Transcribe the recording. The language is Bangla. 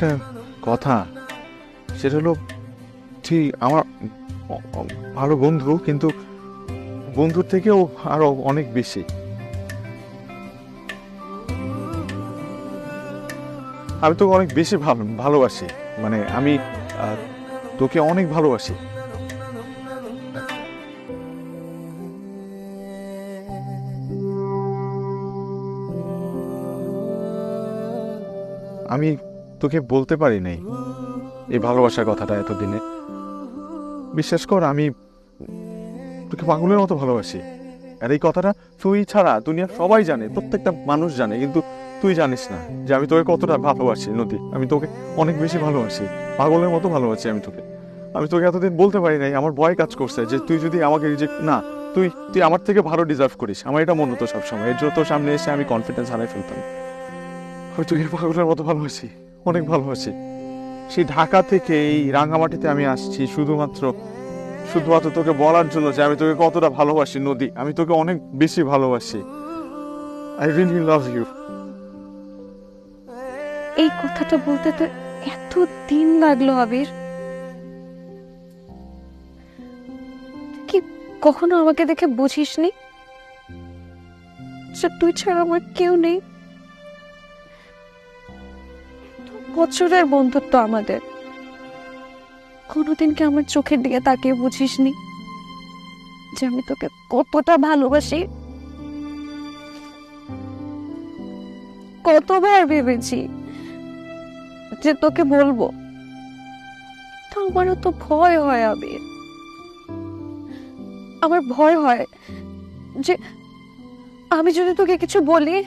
একটা কথা, সেটা হলো ঠিক আমার ভালো বন্ধু, কিন্তু বন্ধুর থেকেও আরো অনেক বেশি। আমি তোকে অনেক বেশি ভালোবাসি, মানে আমি তোকে অনেক ভালোবাসি। আমি তোকে বলতে পারি নাই এই ভালোবাসার কথাটা এতদিনে। বিশ্বাস কর, আমি তোকে পাগলের মতো ভালোবাসি। আর এই কথাটা তুই ছাড়া দুনিয়ার সবাই জানে, প্রত্যেকটা মানুষ জানে, কিন্তু তুই জানিস না যে আমি তোকে কতটা ভালোবাসি নদী। আমি তোকে অনেক বেশি ভালোবাসি, পাগলের মতো ভালোবাসি আমি তোকে। আমি তোকে এতদিন বলতে পারি নাই, আমার ভয় কাজ করছে যে তুই যদি আমাকে রিজেক্ট না, তুই তুই আমার থেকে ভালো ডিজার্ভ করিস। আমার এটা মনে হতো সবসময়, এর জন্য তোর সামনে এসে আমি কনফিডেন্স হারাই ফেলতাম। আমি তোকে পাগলের মতো ভালোবাসি, অনেক ভালোবাসি। সেই ঢাকা থেকে এই রাঙামাটিতে আমি আসছি শুধুমাত্র শুধুমাত্র তোকে বলার জন্য যে আমি তোকে কতটা ভালোবাসি নদী। আমি তোকে অনেক বেশি ভালোবাসি। I really love you. এই কথাটা বলতে তো এত দিন লাগলো আবির। কি কখনো আমাকে দেখে বুঝিসনি যে তুই ছাড়া আমার কেউ নেই? বছরের বন্ধুত্ব আমাদের, কোনোদিন কি আমার চোখের দিকে তাকিয়ে বুঝিসনি যে আমি তোকে কতটা ভালোবাসি? কতবার ভেবেছি যে তোকে বলবো, তো আমারও তো ভয় হয় আবির। আমার ভয় হয় যে আমি যদি তোকে কিছু বলি